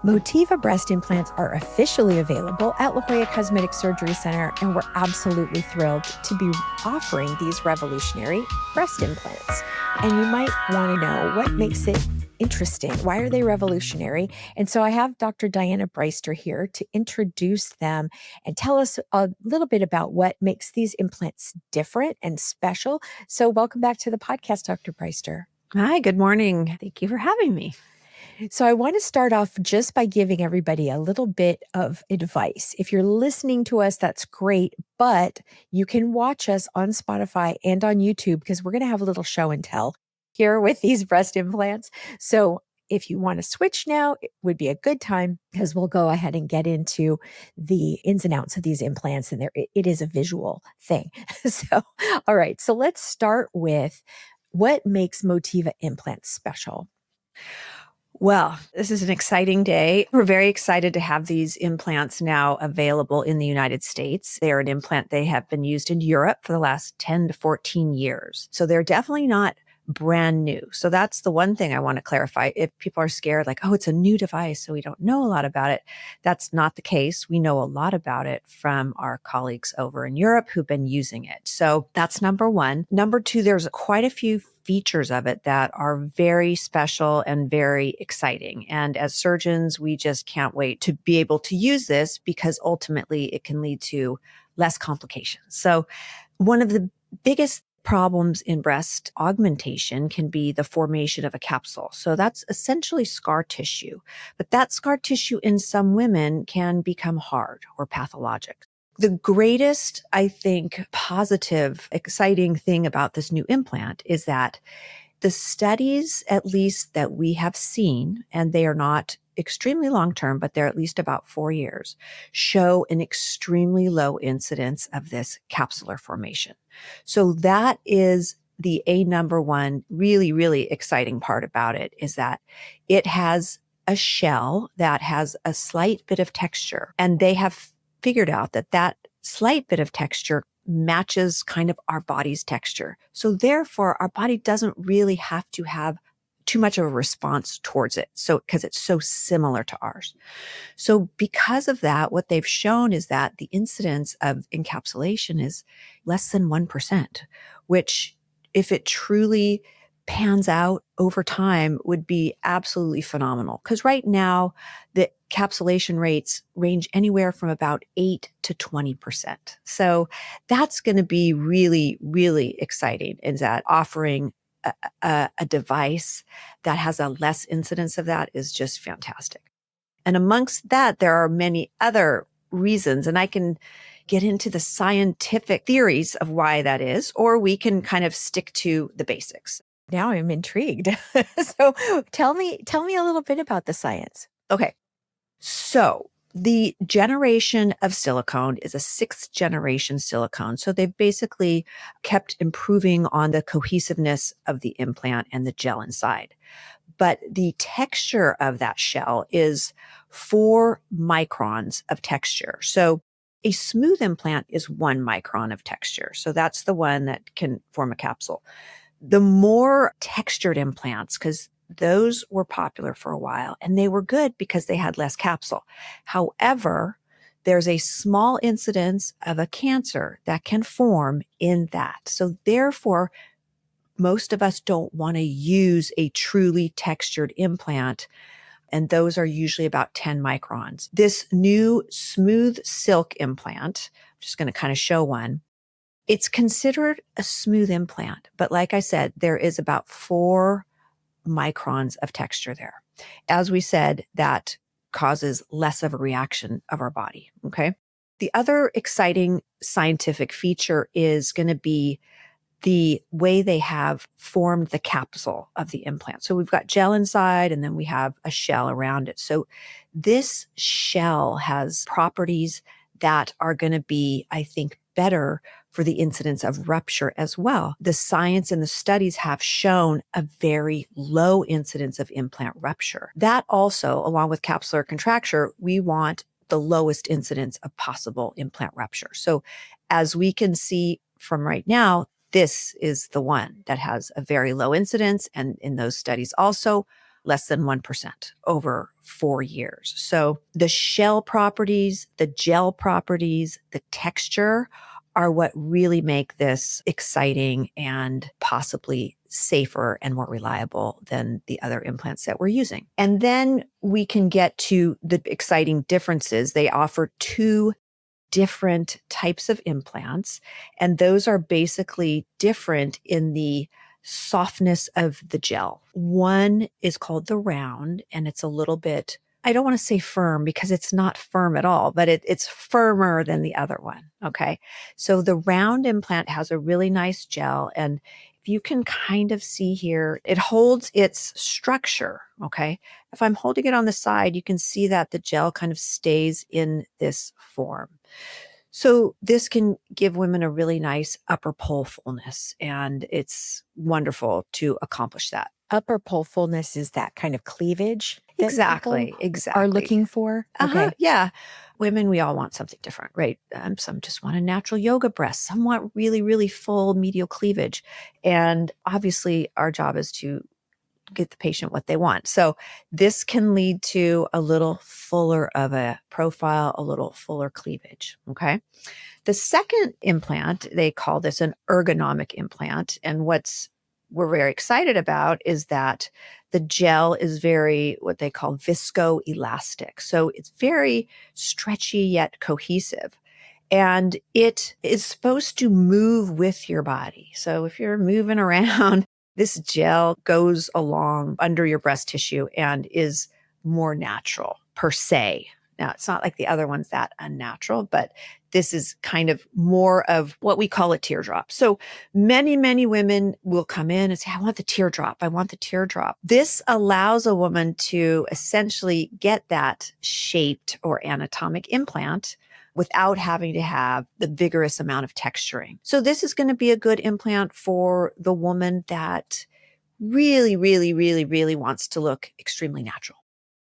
Motiva breast implants are officially available at Jolla Cosmetic Surgery Centre, and we're absolutely thrilled to be offering these revolutionary breast implants. And you might want to know what makes it interesting. Why are they revolutionary? And so I have Dr. Diana Breister here to introduce them and tell us a little bit about what makes these implants different and special. So welcome back to the podcast, Dr. Breister. Hi, good morning. Thank you for having me. So I want to start off just by giving everybody a little bit of advice. If you're listening to us, that's great, but you can watch us on Spotify and on YouTube because we're going to have a little show and tell here with these breast implants. So if you want to switch now, it would be a good time because we'll go ahead and get into the ins and outs of these implants, and it is a visual thing. So, all right. So let's start with what makes Motiva implants special. Well, this is an exciting day. We're very excited to have these implants now available in the United States. They are an implant they have been used in Europe for the last 10 to 14 years. So they're definitely not brand new. So that's the one thing I want to clarify. If people are scared, like, oh, it's a new device, so we don't know a lot about it. That's not the case. We know a lot about it from our colleagues over in Europe who've been using it. So that's number one. Number two, there's quite a few features of it that are very special and very exciting. And as surgeons, we just can't wait to be able to use this because ultimately it can lead to less complications. So one of the biggest problems in breast augmentation can be the formation of a capsule. So that's essentially scar tissue. But that scar tissue in some women can become hard or pathologic. The greatest, I think, positive, exciting thing about this new implant is that the studies, at least that we have seen, and they are not extremely long-term, but they're at least about 4 years, show an extremely low incidence of this capsular formation. So that is the number one really, really exciting part about it is that it has a shell that has a slight bit of texture, and they have figured out that that slight bit of texture matches kind of our body's texture. So therefore, our body doesn't really have to have too much of a response towards it. So, because it's so similar to ours. So because of that, what they've shown is that the incidence of encapsulation is less than 1%, which if it truly pans out over time would be absolutely phenomenal. Because right now, the encapsulation rates range anywhere from about 8 to 20%. So that's going to be really, really exciting, is that offering a device that has a less incidence of that is just fantastic. And amongst that, there are many other reasons, and I can get into the scientific theories of why that is, or we can kind of stick to the basics. Now I'm intrigued. So tell me a little bit about the science. Okay. So the generation of silicone is a 6th generation silicone. So they've basically kept improving on the cohesiveness of the implant and the gel inside. But the texture of that shell is 4 microns of texture. So a smooth implant is 1 micron of texture. So that's the one that can form a capsule. The more textured implants, because those were popular for a while and they were good because they had less capsule. However, there's a small incidence of a cancer that can form in that. So therefore, most of us don't want to use a truly textured implant, and those are usually about 10 microns. This new SmoothSilk implant, I'm just going to kind of show one. It's considered a smooth implant, but like I said, there is about 4 microns of texture there. As we said, that causes less of a reaction of our body, okay? The other exciting scientific feature is going to be the way they have formed the capsule of the implant. So we've got gel inside and then we have a shell around it. So this shell has properties that are going to be, I think, better for the incidence of rupture as well. The science and the studies have shown a very low incidence of implant rupture. That also, along with capsular contracture, we want the lowest incidence of possible implant rupture. So as we can see from right now, this is the one that has a very low incidence. And in those studies also, less than 1% over 4 years. So the shell properties, the gel properties, the texture are what really make this exciting and possibly safer and more reliable than the other implants that we're using. And then we can get to the exciting differences. They offer 2 different types of implants, and those are basically different in the softness of the gel. One is called the round, and it's a little bit, I don't want to say firm because it's not firm at all, but it's firmer than the other one. Okay. So the round implant has a really nice gel. And if you can kind of see here, it holds its structure. Okay. If I'm holding it on the side, you can see that the gel kind of stays in this form. So this can give women a really nice upper pole fullness, and it's wonderful to accomplish that. Upper pole fullness is that kind of cleavage that Exactly. people are looking for. Okay. Yeah. Women, we all want something different, right? Some just want a natural yoga breast. Some want really, really full medial cleavage. And obviously our job is to get the patient what they want. So this can lead to a little fuller of a profile, a little fuller cleavage. Okay. The second implant, they call this an ergonomic implant. And we're very excited about is that the gel is very, what they call viscoelastic. So it's very stretchy yet cohesive. And it is supposed to move with your body. So if you're moving around, this gel goes along under your breast tissue and is more natural per se. Now, it's not like the other one's that unnatural, but this is kind of more of what we call a teardrop. So many, many women will come in and say, I want the teardrop. I want the teardrop. This allows a woman to essentially get that shaped or anatomic implant without having to have the vigorous amount of texturing. So this is going to be a good implant for the woman that really, really, really, really wants to look extremely natural.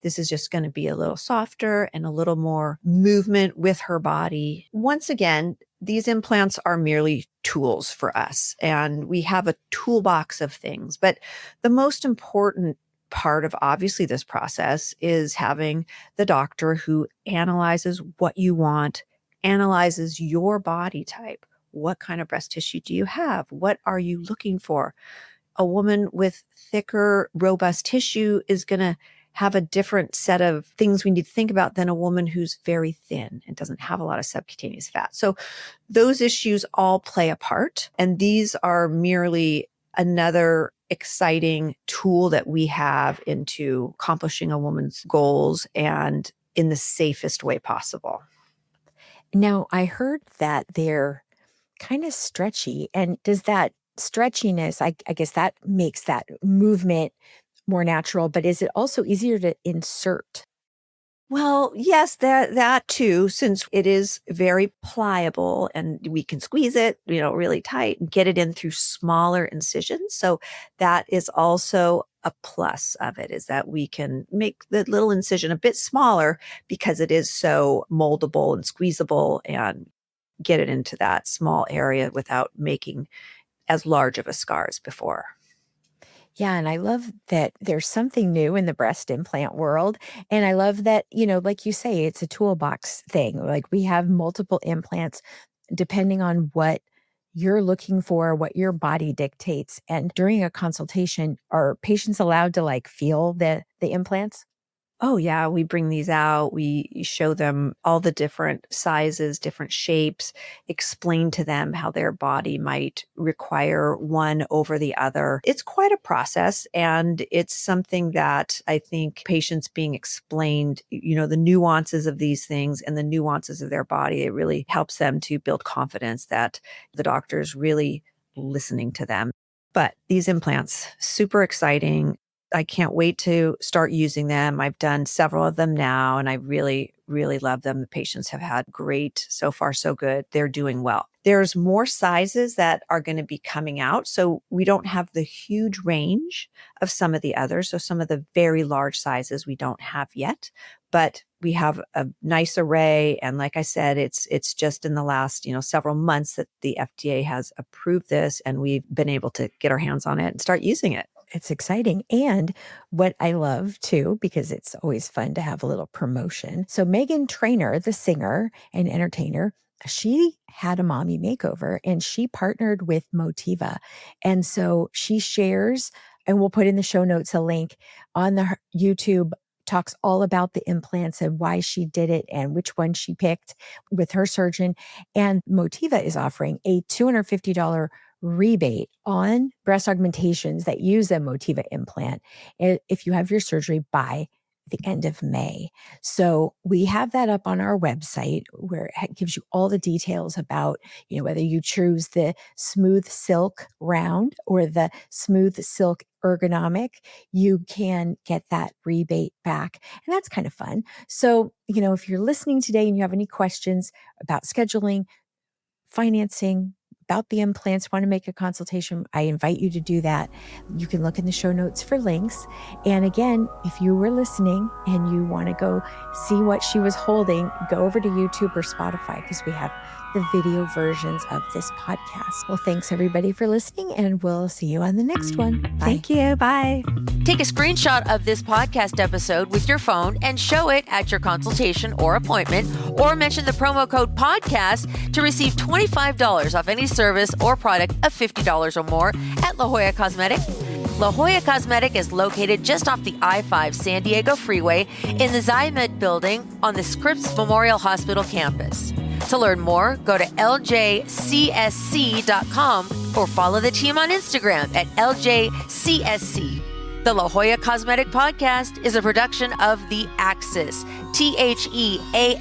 This is just going to be a little softer and a little more movement with her body. Once again, these implants are merely tools for us, and we have a toolbox of things. But the most important part of obviously this process is having the doctor who analyzes what you want, analyzes your body type. What kind of breast tissue do you have? What are you looking for? A woman with thicker, robust tissue is going to have a different set of things we need to think about than a woman who's very thin and doesn't have a lot of subcutaneous fat. So those issues all play a part. And these are merely another exciting tool that we have into accomplishing a woman's goals and in the safest way possible. Now, I heard that they're kind of stretchy. And does that stretchiness, I guess that makes that movement more natural, but is it also easier to insert? Well, yes, that too, since it is very pliable and we can squeeze it, really tight and get it in through smaller incisions. So that is also a plus of it, is that we can make the little incision a bit smaller because it is so moldable and squeezable and get it into that small area without making as large of a scar as before. Yeah, and I love that there's something new in the breast implant world. And I love that, like you say, it's a toolbox thing. Like we have multiple implants depending on what you're looking for, what your body dictates. And during a consultation, are patients allowed to like feel the implants? Oh, yeah. We bring these out. We show them all the different sizes, different shapes, explain to them how their body might require one over the other. It's quite a process. And it's something that I think patients being explained, the nuances of these things and the nuances of their body, it really helps them to build confidence that the doctor's really listening to them. But these implants, super exciting. I can't wait to start using them. I've done several of them now, and I really, really love them. The patients have had great, so far so good. They're doing well. There's more sizes that are going to be coming out. So we don't have the huge range of some of the others. So some of the very large sizes we don't have yet, but we have a nice array. And like I said, it's just in the last, several months that the FDA has approved this, and we've been able to get our hands on it and start using it. it's exciting. And what I love too, because it's always fun to have a little promotion. So Meghan Trainor, the singer and entertainer, she had a mommy makeover and she partnered with Motiva. And so she shares, and we'll put in the show notes a link on the YouTube, talks all about the implants and why she did it and which one she picked with her surgeon. And Motiva is offering a $250 rebate on breast augmentations that use a Motiva implant if you have your surgery by the end of May. So we have that up on our website where it gives you all the details about, whether you choose the SmoothSilk round or the SmoothSilk Ergonomix, you can get that rebate back. And that's kind of fun. So, if you're listening today and you have any questions about scheduling, financing, about the implants, want to make a consultation, I invite you to do that. You can look in the show notes for links. And again, if you were listening and you want to go see what she was holding, go over to YouTube or Spotify because we have the video versions of this podcast. Well, thanks everybody for listening, and we'll see you on the next one. Bye. Thank you. Bye. Take a screenshot of this podcast episode with your phone and show it at your consultation or appointment, or mention the promo code podcast to receive $25 off any service or product of $50 or more at La Jolla Cosmetic. La Jolla Cosmetic is located just off the I-5 San Diego Freeway in the Zymed building on the Scripps Memorial Hospital campus. To learn more, go to ljcsc.com or follow the team on Instagram at ljcsc. The La Jolla Cosmetic Podcast is a production of The Axis, TheAxis.io.